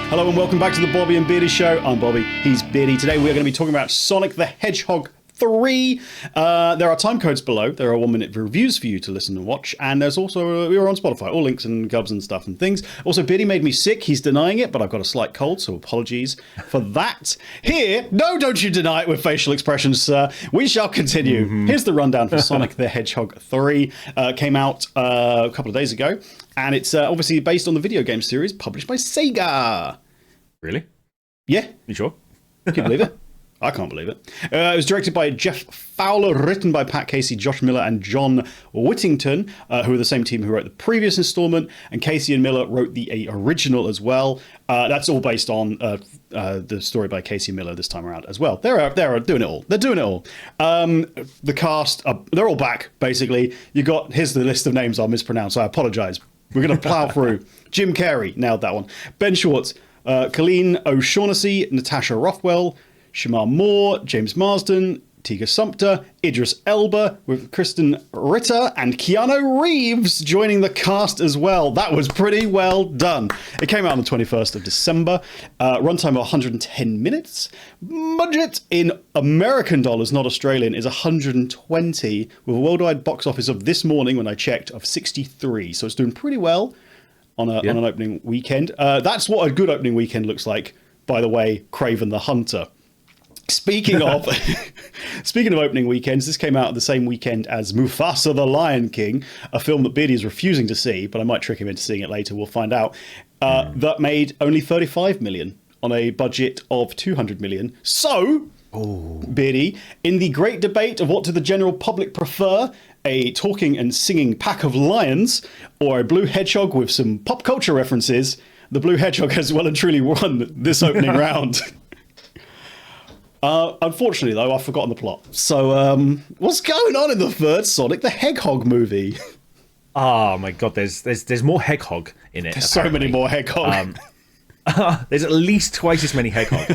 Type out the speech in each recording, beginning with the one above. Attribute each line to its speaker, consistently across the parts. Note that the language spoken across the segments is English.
Speaker 1: Hello and welcome back to the Bobby and Beardy Show. I'm Bobby, he's Beardy. Today we are going to be talking about Sonic the Hedgehog 3. There are time codes below. There are 1-minute reviews for you to listen and watch. And there's also, we are on Spotify, all links and gubs and stuff and things. Also, Beardy made me sick. He's denying it, but I've got a slight cold, so apologies for that. Here, no, don't you deny it with facial expressions, sir. We shall continue. Here's the rundown for Sonic the Hedgehog 3. Came out a couple of days ago. And it's obviously based on the video game series published by Sega.
Speaker 2: Really?
Speaker 1: Yeah.
Speaker 2: You sure?
Speaker 1: Can you believe it? I can't believe it. It was directed by Jeff Fowler, written by Pat Casey, Josh Miller, and John Whittington, who are the same team who wrote the previous installment. And Casey and Miller wrote the original as well. That's all based on the story by Casey Miller this time around as well. They're doing it all. They're doing it all. The cast, they're all back, basically. Here's the list of names I'll mispronounce. I apologize. We're going to plow through. Jim Carrey, nailed that one. Ben Schwartz, Colleen O'Shaughnessy, Natasha Rothwell, Shamar Moore, James Marsden, Tiga Sumpter, Idris Elba, with Kristen Ritter and Keanu Reeves joining the cast as well. That was pretty well done. It came out on the 21st of December. Runtime of 110 minutes. Budget in American dollars, not Australian, is 120, with a worldwide box office of this morning, when I checked, of 63. So it's doing pretty well on an opening weekend. That's what a good opening weekend looks like, by the way, Kraven the Hunter. Speaking of opening weekends, this came out the same weekend as Mufasa the Lion King, a film that Beardy is refusing to see, but I might trick him into seeing it later. We'll find out. That made only 35 million on a budget of 200 million. So, Beardy, in the great debate of what do the general public prefer, a talking and singing pack of lions or a blue hedgehog with some pop culture references, the blue hedgehog has well and truly won this opening round. Unfortunately, though, I've forgotten the plot. So, what's going on in the third Sonic the Hedgehog movie?
Speaker 2: Oh my god, there's more Hedgehog in it.
Speaker 1: There's so many more Hedgehog.
Speaker 2: There's at least twice as many Hedgehog.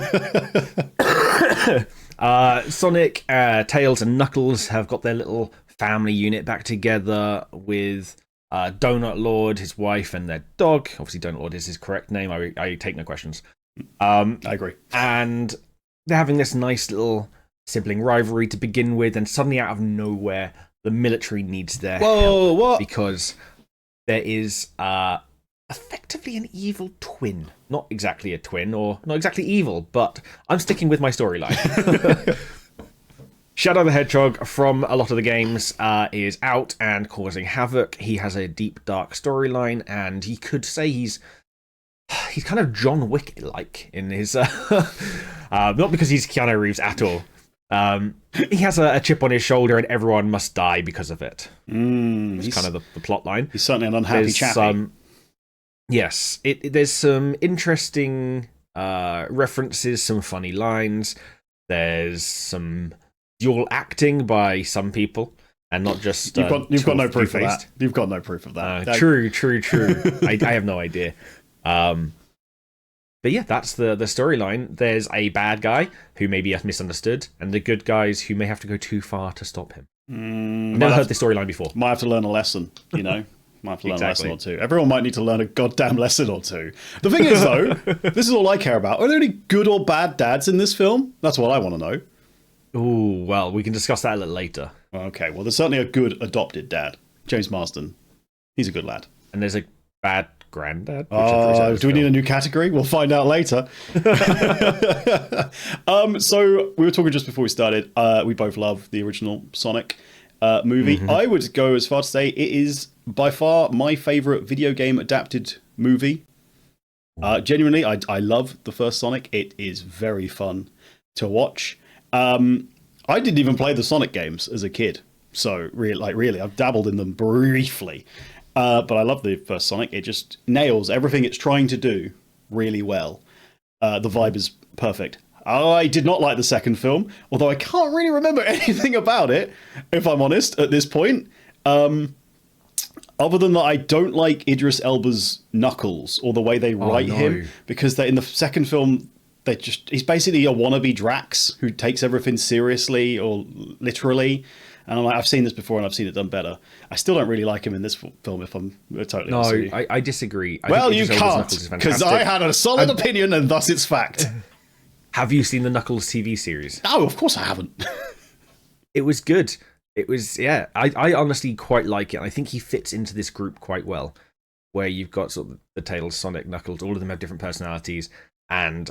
Speaker 2: Sonic, Tails, and Knuckles have got their little family unit back together with Donut Lord, his wife, and their dog. Obviously, Donut Lord is his correct name. I take no questions.
Speaker 1: I agree.
Speaker 2: And they're having this nice little sibling rivalry to begin with, and suddenly out of nowhere, the military needs their help.
Speaker 1: What?
Speaker 2: Because there is effectively an evil twin. Not exactly a twin, or not exactly evil, but I'm sticking with my storyline. Shadow the Hedgehog from a lot of the games is out and causing havoc. He has a deep, dark storyline, and he could say he's kind of John Wick-like in his... not because he's Keanu Reeves at all. He has a chip on his shoulder and everyone must die because of it. It's kind of the plot line.
Speaker 1: He's certainly an unhappy chappy.
Speaker 2: Yes, there's some interesting references, some funny lines. There's some dual acting by some people. And not just...
Speaker 1: You've got no proof of that. You've got no proof of that.
Speaker 2: True. I have no idea. But yeah, that's the storyline. There's a bad guy who may be misunderstood, and the good guys who may have to go too far to stop him. I've never heard this storyline before.
Speaker 1: Might have to learn a lesson, you know? Might have to learn a lesson or two. Everyone might need to learn a goddamn lesson or two. The thing is, though, this is all I care about. Are there any good or bad dads in this film? That's what I want to know.
Speaker 2: Oh, well, we can discuss that a little later.
Speaker 1: Okay, well, there's certainly a good adopted dad. James Marsden. He's a good lad.
Speaker 2: And there's a bad granddad.
Speaker 1: Do we need a new category? We'll find out later. So we were talking just before we started. We both love the original Sonic movie. I would go as far to say it is by far my favorite video game adapted movie. Genuinely, I love the first Sonic. It is very fun to watch. I didn't even play the Sonic games as a kid. So really, I've dabbled in them briefly. But I love the first Sonic. It just nails everything it's trying to do really well. The vibe is perfect. I did not like the second film, although I can't really remember anything about it, if I'm honest, at this point. Other than that, I don't like Idris Elba's Knuckles or the way they write him, because in the second film, he's basically a wannabe Drax who takes everything seriously or literally. And I'm like, I've seen this before and I've seen it done better. I still don't really like him in this film, if I'm totally honest with you.
Speaker 2: I disagree.
Speaker 1: Well, you can't, because I had a solid opinion and thus it's fact.
Speaker 2: Have you seen the Knuckles TV series?
Speaker 1: No, of course I haven't.
Speaker 2: It was good. It was, yeah. I honestly quite like it. I think he fits into this group quite well, where you've got sort of the Tails, Sonic, Knuckles, all of them have different personalities, and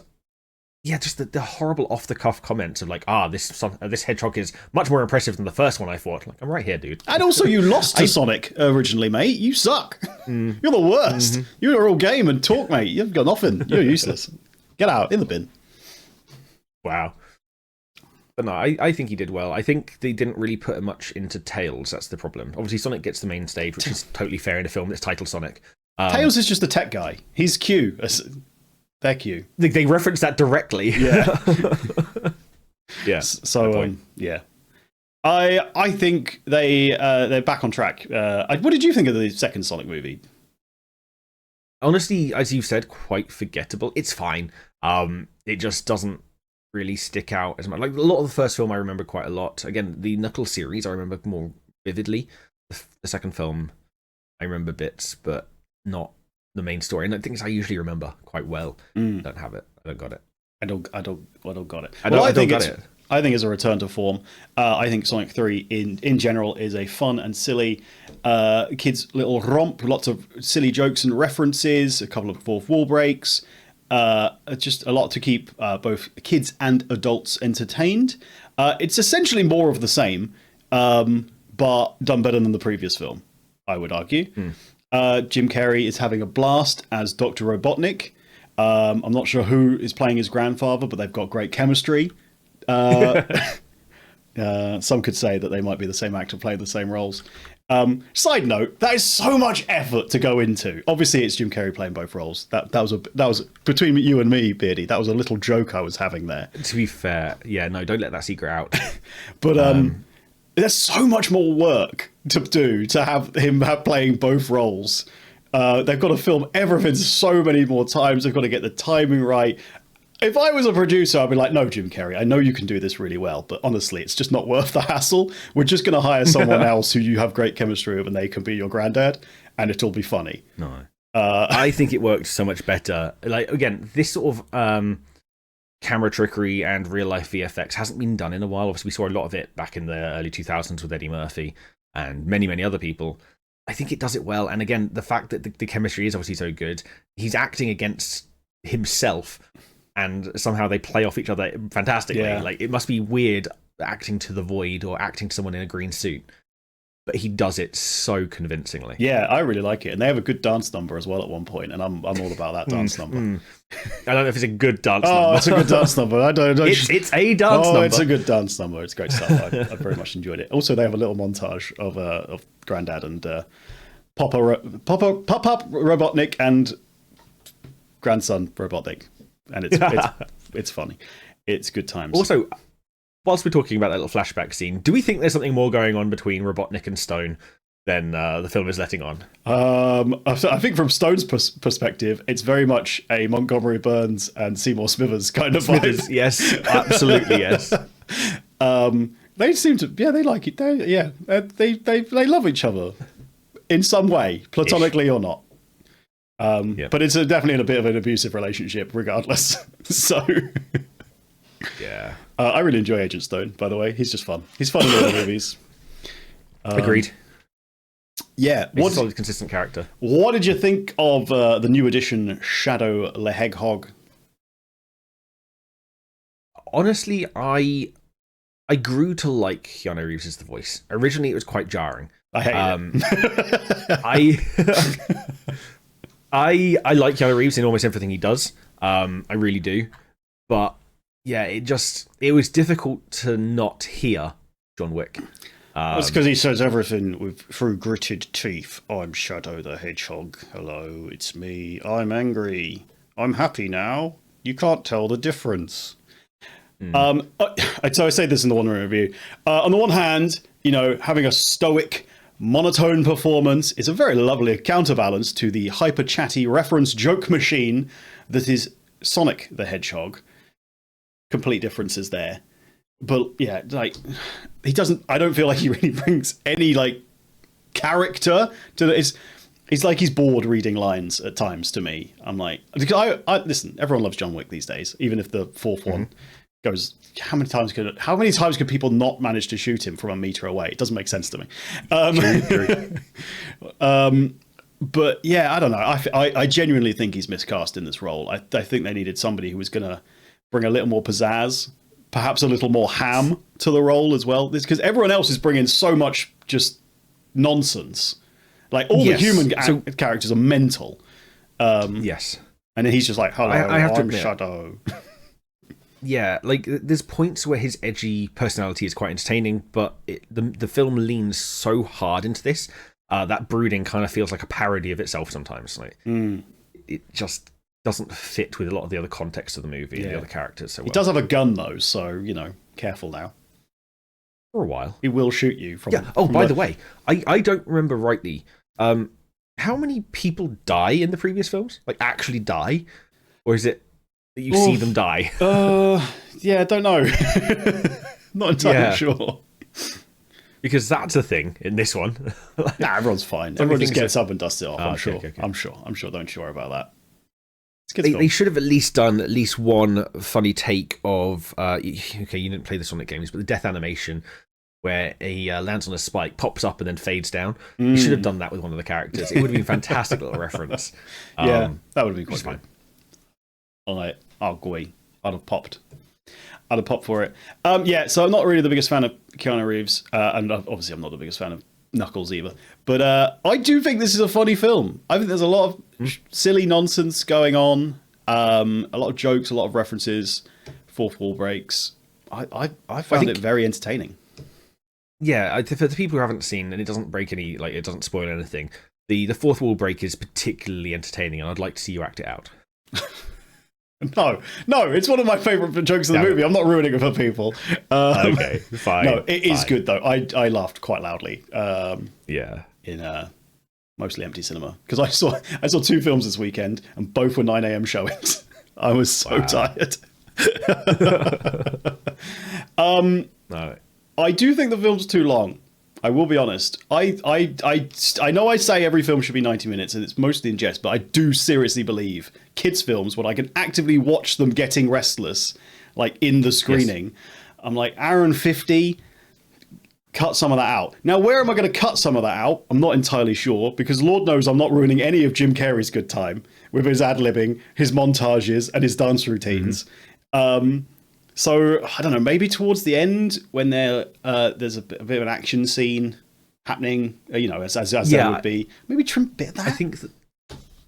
Speaker 2: yeah, just the horrible off-the-cuff comments of like, this hedgehog is much more impressive than the first one I fought. Like, I'm right here, dude.
Speaker 1: And also, you lost to Sonic originally, mate. You suck. You're the worst. You're all game and talk, mate. You've got nothing. You're useless. Get out, in the bin.
Speaker 2: Wow. But no, I think he did well. I think they didn't really put much into Tails. That's the problem. Obviously, Sonic gets the main stage, which is totally fair in a film that's titled Sonic.
Speaker 1: Tails is just a tech guy. He's Q. They're Q.
Speaker 2: They reference that directly.
Speaker 1: Yeah.
Speaker 2: Yeah.
Speaker 1: So, yeah. I think they're back on track. What did you think of the second Sonic movie?
Speaker 2: Honestly, as you've said, quite forgettable. It's fine. It just doesn't really stick out as much. Like a lot of the first film I remember quite a lot. Again, the Knuckles series I remember more vividly. The second film I remember bits, but not the main story. And things I usually remember quite well. Don't have it. I don't got it. I don't got it.
Speaker 1: I think it's a return to form. I think Sonic 3 in general is a fun and silly kids' little romp, lots of silly jokes and references, a couple of fourth wall breaks, just a lot to keep both kids and adults entertained. It's essentially more of the same, but done better than the previous film, I would argue. Jim Carrey is having a blast as Dr. Robotnik. I'm not sure who is playing his grandfather, but they've got great chemistry. Some could say that they might be the same actor playing the same roles. Side note, that is so much effort to go into. Obviously, it's Jim Carrey playing both roles. That was between you and me, Beardy. That was a little joke I was having there.
Speaker 2: To be fair, yeah, no, don't let that secret out.
Speaker 1: But there's so much more work to do to have him playing both roles. They've got to film everything so many more times. They've got to get the timing right. If I was a producer, I'd be like, no, Jim Carrey, I know you can do this really well, but honestly, it's just not worth the hassle. We're just going to hire someone else who you have great chemistry with and they can be your granddad and it'll be funny.
Speaker 2: No. I think it worked so much better. Like, again, this sort of camera trickery and real life VFX hasn't been done in a while. Obviously, we saw a lot of it back in the early 2000s with Eddie Murphy and many, many other people. I think it does it well. And again, the fact that the chemistry is obviously so good, he's acting against himself and somehow they play off each other fantastically.
Speaker 1: Yeah.
Speaker 2: Like, it must be weird acting to the void or acting to someone in a green suit. But he does it so convincingly.
Speaker 1: Yeah, I really like it. And they have a good dance number as well at one point, and I'm all about that dance number.
Speaker 2: I don't know if it's a good dance number.
Speaker 1: Oh, it's a good dance number.
Speaker 2: It's a dance number.
Speaker 1: It's a good dance number. It's great stuff. I very much enjoyed it. Also, they have a little montage of Grandad and Papa Robotnik and grandson Robotnik. And it's funny. It's good times.
Speaker 2: Also, whilst we're talking about that little flashback scene, do we think there's something more going on between Robotnik and Stone than the film is letting on?
Speaker 1: I think from Stone's perspective, it's very much a Montgomery Burns and Seymour Smithers kind of vibe.
Speaker 2: Yes, absolutely, yes.
Speaker 1: They seem to, they like it. They love each other in some way, platonically or not. But it's definitely in a bit of an abusive relationship, regardless. So.
Speaker 2: Yeah.
Speaker 1: I really enjoy Agent Stone, by the way. He's just fun. He's fun in all the movies.
Speaker 2: Agreed.
Speaker 1: Yeah.
Speaker 2: He's a solid, consistent character.
Speaker 1: What did you think of the new edition, Shadow the Hedgehog?
Speaker 2: Honestly, I grew to like Keanu Reeves as the voice. Originally, it was quite jarring.
Speaker 1: I hate it.
Speaker 2: I like Keanu Reeves in almost everything he does. I really do. But yeah, it was difficult to not hear John Wick.
Speaker 1: That's because he says everything through gritted teeth. I'm Shadow the Hedgehog. Hello, it's me. I'm angry. I'm happy now. You can't tell the difference. So I say this in the One Room review. On the one hand, having a stoic, monotone performance is a very lovely counterbalance to the hyper chatty reference joke machine that is Sonic the Hedgehog. Complete differences there. but yeah, like he doesn't. I don't feel like he really brings any like character to the. It's like he's bored reading lines at times to me. I'm like, because I listen. Everyone loves John Wick these days, even if the fourth one goes. How many times could people not manage to shoot him from a meter away? It doesn't make sense to me. But yeah, I don't know. I genuinely think he's miscast in this role. I think they needed somebody who was going to bring a little more pizzazz, perhaps a little more ham to the role as well. Because everyone else is bringing so much just nonsense. Like all the human characters are mental.
Speaker 2: Yes.
Speaker 1: And then he's just like, hello,
Speaker 2: I have to
Speaker 1: I'm
Speaker 2: admit,
Speaker 1: Shadow.
Speaker 2: Yeah, like there's points where his edgy personality is quite entertaining, but the film leans so hard into this that brooding kind of feels like a parody of itself sometimes. Like it just doesn't fit with a lot of the other context of the movie and the other characters. So
Speaker 1: he does have a gun though, so careful now.
Speaker 2: For a while,
Speaker 1: he will shoot you from.
Speaker 2: Yeah. Oh, by the way, I don't remember rightly. How many people die in the previous films? Like actually die, or is it that you see them die?
Speaker 1: Yeah, I don't know. Not entirely sure.
Speaker 2: Because that's a thing in this one.
Speaker 1: Nah, everyone's fine. Everyone just gets up and dusts it off. I'm sure.
Speaker 2: Okay.
Speaker 1: I'm sure. Don't you worry about that.
Speaker 2: They should have at least done at least one funny take of okay, you didn't play the Sonic games, but the death animation where he lands on a spike, pops up, and then fades down. You should have done that with one of the characters. It would have been a fantastic little reference.
Speaker 1: Yeah, that would have been quite good. I'm like, oh, goy. I'd have popped for it. Yeah, so I'm not really the biggest fan of Keanu Reeves, and obviously I'm not the biggest fan of Knuckles either. But I do think this is a funny film. I think there's a lot of silly nonsense going on, a lot of jokes, a lot of references, fourth wall breaks. I found it very entertaining.
Speaker 2: Yeah, for the people who haven't seen, and it doesn't break any, like it doesn't spoil anything. The fourth wall break is particularly entertaining, and I'd like to see you act it out.
Speaker 1: No, it's one of my favourite jokes of the movie. I'm not ruining it for people.
Speaker 2: Okay, fine.
Speaker 1: No, it is good though. I laughed quite loudly. In mostly empty cinema because I saw 2 films this weekend and both were 9 a.m. showings. I was so tired.
Speaker 2: No.
Speaker 1: I do think the film's too long. I will be honest. I know I say every film should be 90 minutes and it's mostly in jest, but I do seriously believe kids' films, when I can actively watch them getting restless, like in the screening, I'm like, hour and 50, cut some of that out. Now, where am I going to cut some of that out? I'm not entirely sure, because Lord knows I'm not ruining any of Jim Carrey's good time with his ad-libbing, his montages, and his dance routines. So, I don't know, maybe towards the end, when there's a bit of an action scene happening, as there would be, maybe trim a bit of that.
Speaker 2: I think that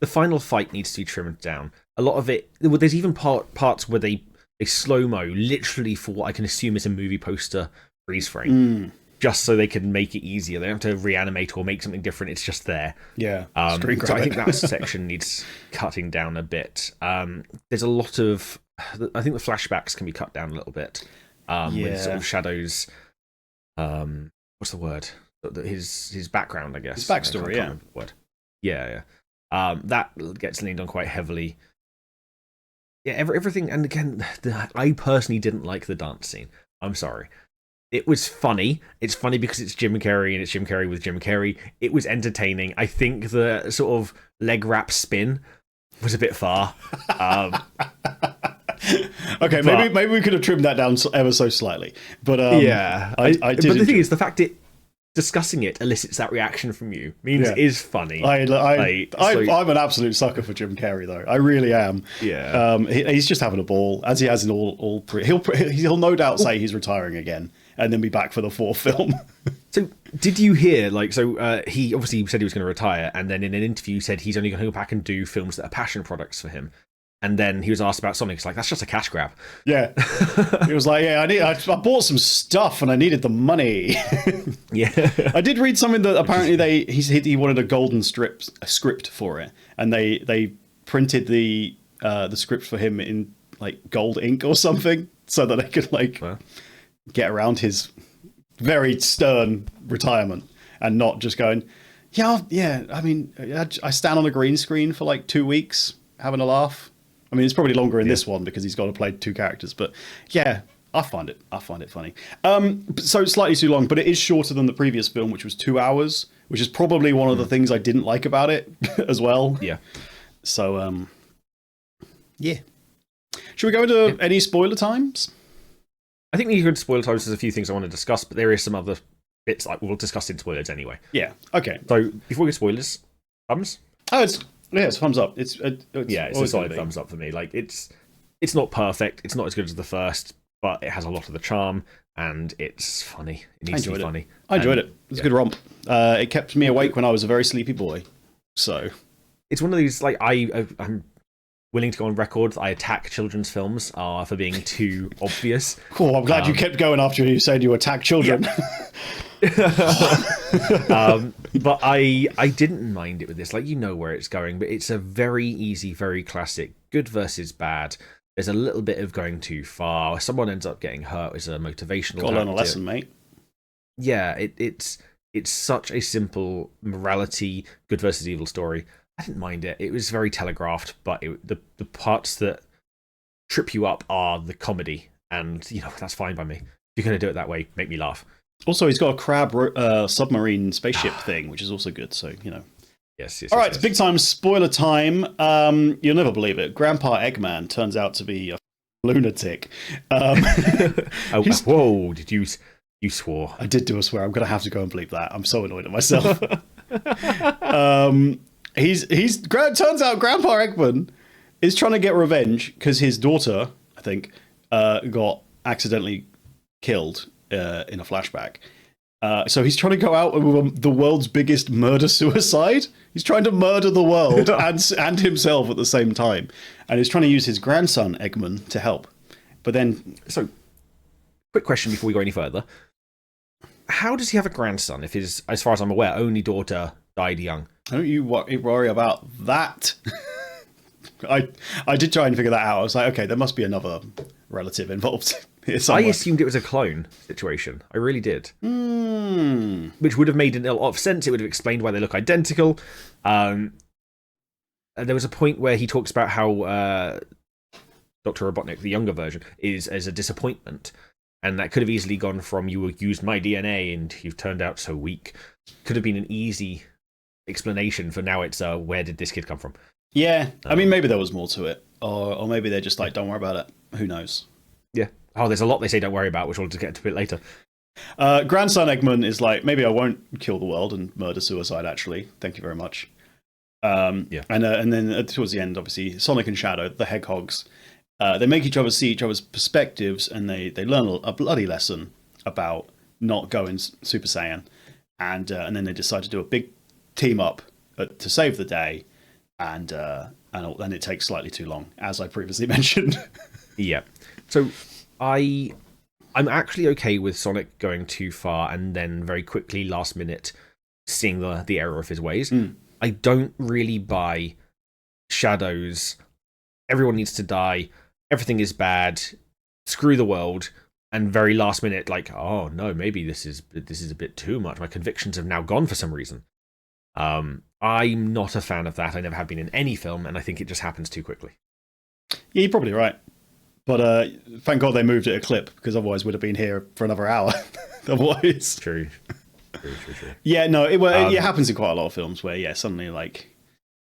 Speaker 2: the final fight needs to be trimmed down. A lot of it, there's even parts where they slow-mo, literally for what I can assume is a movie poster freeze frame, just so they can make it easier. They don't have to reanimate or make something different, it's just there.
Speaker 1: Yeah,
Speaker 2: so I think that section needs cutting down a bit. There's a lot of... I think the flashbacks can be cut down a little bit with sort of Shadow's what's the word? His background, I guess.
Speaker 1: His backstory,
Speaker 2: yeah. That gets leaned on quite heavily. Yeah, everything. And again, I personally didn't like the dance scene. I'm sorry. It was funny. It's funny because it's Jim Carrey and it's Jim Carrey with Jim Carrey. It was entertaining. I think the sort of leg wrap spin was a bit far.
Speaker 1: Okay, maybe we could have trimmed that down ever so slightly, but I did.
Speaker 2: But the thing is, the fact discussing it elicits that reaction from you means it is funny.
Speaker 1: I'm an absolute sucker for Jim Carrey, though. I really am.
Speaker 2: Yeah.
Speaker 1: He's just having a ball, as he has in all 3. He'll no doubt say he's retiring again, and then be back for the 4th film.
Speaker 2: So, did you hear? He obviously said he was going to retire, and then in an interview said he's only going to go back and do films that are passion products for him. And then he was asked about Sonic. It's like, that's just a cash grab.
Speaker 1: Yeah. He was like, I bought some stuff and I needed the money.
Speaker 2: Yeah.
Speaker 1: I did read something that apparently he wanted a golden script for it. And they printed the script for him in like gold ink or something so that they could get around his very stern retirement and not just going, I mean, I stand on a green screen for like 2 weeks having a laugh. I mean, it's probably longer in this one because he's got to play 2 characters. But yeah, I find it funny. So slightly too long, but it is shorter than the previous film, which was 2 hours, which is probably one of the things I didn't like about it as well.
Speaker 2: Yeah.
Speaker 1: So, yeah. Should we go into any spoiler times?
Speaker 2: I think we could spoiler times. There's a few things I want to discuss, but there is some other bits like we'll discuss in spoilers anyway.
Speaker 1: Yeah. Okay.
Speaker 2: So before we get spoilers, thumbs?
Speaker 1: Oh, it's thumbs up. It's
Speaker 2: a solid thumbs up for me. Like it's not perfect. It's not as good as the first, but it has a lot of the charm and it's funny. It needs to be funny.
Speaker 1: I enjoyed it. It was a good romp. It kept me awake when I was a very sleepy boy. So
Speaker 2: it's one of these like I'm willing to go on record. I attack children's films for being too obvious.
Speaker 1: Cool. I'm glad you kept going after you said you attack children.
Speaker 2: Yeah. But I didn't mind it with this. Like, you know where it's going, but it's a very easy, very classic good versus bad. There's a little bit of going too far. Someone ends up getting hurt as a motivational.
Speaker 1: Got to learn a lesson, mate.
Speaker 2: Yeah, it's such a simple morality good versus evil story. I didn't mind it. It was very telegraphed, but the parts that trip you up are the comedy, and that's fine by me. If you're going to do it that way, make me laugh.
Speaker 1: Also, he's got a crab submarine spaceship thing, which is also good. So
Speaker 2: Yes.
Speaker 1: All right, big time spoiler time. You'll never believe it. Grandpa Eggman turns out to be a lunatic.
Speaker 2: Whoa! Did you swore?
Speaker 1: I did do a swear. I'm going to have to go and bleep that. I'm so annoyed at myself. Turns out Grandpa Eggman is trying to get revenge because his daughter, I think, got accidentally killed in a flashback. So he's trying to go out with the world's biggest murder-suicide. He's trying to murder the world and himself at the same time. And he's trying to use his grandson, Eggman, to help. But then...
Speaker 2: So, quick question before we go any further. How does he have a grandson if his, as far as I'm aware, only daughter died young?
Speaker 1: Don't you worry about that. I did try and figure that out. I was like, okay, there must be another relative involved here somewhere.
Speaker 2: I assumed it was a clone situation. I really did.
Speaker 1: Mm.
Speaker 2: Which would have made a lot of sense. It would have explained why they look identical. There was a point where he talks about how Dr. Robotnik, the younger version, is as a disappointment. And that could have easily gone from, you used my DNA and you've turned out so weak. Could have been an easy explanation for now it's, where did this kid come from?
Speaker 1: Yeah, I mean, maybe there was more to it. Or maybe they're just like, don't worry about it. Who knows?
Speaker 2: Yeah. Oh, there's a lot they say don't worry about, which we'll just get to a bit later.
Speaker 1: Grandson Eggman is like, maybe I won't kill the world and murder-suicide, actually. Thank you very much.
Speaker 2: Yeah.
Speaker 1: And then towards the end, obviously, Sonic and Shadow, the Hedgehogs, they make each other see each other's perspectives, and they learn a bloody lesson about not going Super Saiyan. And then they decide to do a big team up to save the day. And it takes slightly too long, as I previously mentioned.
Speaker 2: Yeah. So I'm actually okay with Sonic going too far and then very quickly, last minute, seeing the error of his ways. I don't really buy Shadow's everyone needs to die, everything is bad, screw the world, and very last minute, like, oh no, maybe this is a bit too much. My convictions have now gone for some reason. I'm not a fan of that. I never have been in any film, and I think it just happens too quickly.
Speaker 1: Yeah, you're probably right. But thank God they moved it a clip, because otherwise we'd have been here for another hour. Otherwise.
Speaker 2: True.
Speaker 1: Yeah, no, it happens in quite a lot of films where, yeah, suddenly like,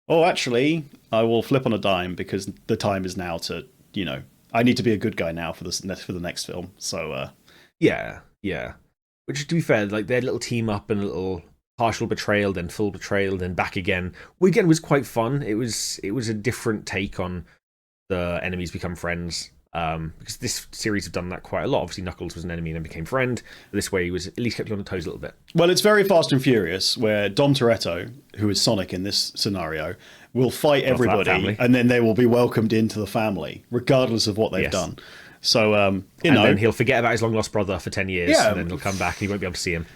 Speaker 1: oh, actually, I will flip on a dime because the time is now to, I need to be a good guy now for the next film. So,
Speaker 2: yeah. Which, to be fair, like their little team up and a little partial betrayal, then full betrayal, then back again. Again, was quite fun. It was a different take on the enemies become friends. Because this series have done that quite a lot. Obviously, Knuckles was an enemy and then became friend. But this way, he was at least kept you on the toes a little bit.
Speaker 1: Well, it's very Fast and Furious, where Dom Toretto, who is Sonic in this scenario, will fight everybody, and then they will be welcomed into the family, regardless of what they've done. So, and
Speaker 2: then he'll forget about his long lost brother for 10 years, and then he'll come back and he won't be able to see him.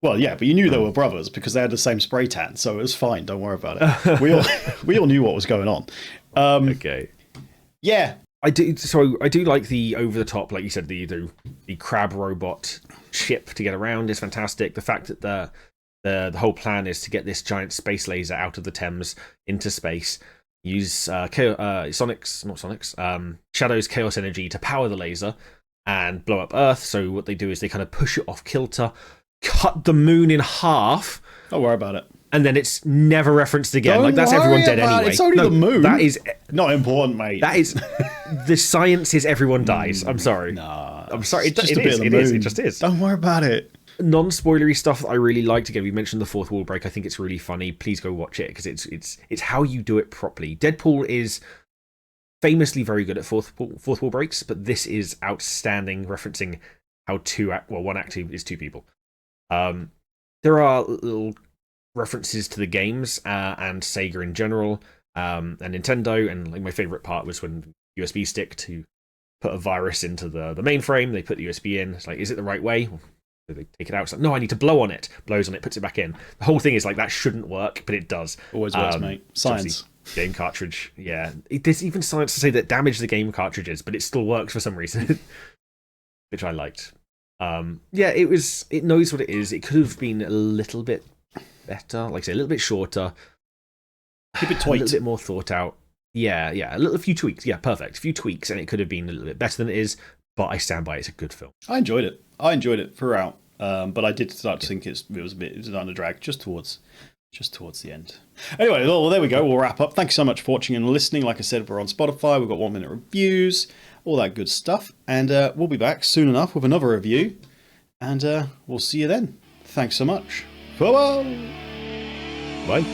Speaker 1: Well, yeah, but you knew they were brothers because they had the same spray tan, so it was fine. Don't worry about it. We all knew what was going on.
Speaker 2: Okay.
Speaker 1: Yeah.
Speaker 2: I do like the over the top, like you said, the crab robot ship to get around is fantastic. The fact that the whole plan is to get this giant space laser out of the Thames into space, use Shadow's chaos energy to power the laser, and blow up Earth. So what they do is they kind of push it off kilter, cut the moon in half.
Speaker 1: Don't worry about it.
Speaker 2: And then it's never referenced again.
Speaker 1: Don't
Speaker 2: like, that's
Speaker 1: worry
Speaker 2: everyone dead
Speaker 1: about
Speaker 2: anyway.
Speaker 1: It. It's only the moon.
Speaker 2: That is
Speaker 1: not important, mate.
Speaker 2: That is the science is everyone dies. I'm sorry.
Speaker 1: Nah,
Speaker 2: I'm sorry.
Speaker 1: It's just a bit of the moon.
Speaker 2: It just is.
Speaker 1: Don't worry about it.
Speaker 2: Non-spoilery stuff that I really liked. Again, we mentioned the fourth wall break. I think it's really funny. Please go watch it because it's how you do it properly. Deadpool is famously very good at fourth wall breaks, but this is outstanding, referencing how one actor is two people. There are little references to the games and Sega in general, and Nintendo, and like my favorite part was when USB stick to put a virus into the mainframe. They put the USB in. It's like, is it the right way? So they take it out. It's like, no, I need to blow on it. Blows on it, puts it back in. The whole thing is like, that shouldn't work, but it does.
Speaker 1: Always works, mate. Science.
Speaker 2: Game cartridge, yeah. There's even science to say that damage the game cartridges, but it still works for some reason, which I liked. Yeah, it knows what it is. It could have been a little bit better, like I say, a little bit shorter,
Speaker 1: keep it tight,
Speaker 2: a little bit more thought out. Yeah, a few tweaks. Yeah, perfect. A few tweaks, and it could have been a little bit better than it is. But I stand by it. It's a good film.
Speaker 1: I enjoyed it throughout, but I did start to think it was starting to drag just towards the end. Anyway, well, there we go. We'll wrap up. Thank you so much for watching and listening. Like I said, we're on Spotify. We've got 1 minute reviews, all that good stuff, and we'll be back soon enough with another review, and we'll see you then. Thanks so much. Farewell.
Speaker 2: Bye.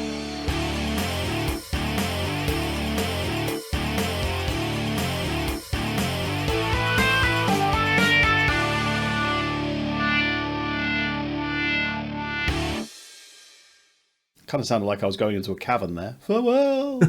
Speaker 1: Kind of sounded like I was going into a cavern there. Farewell.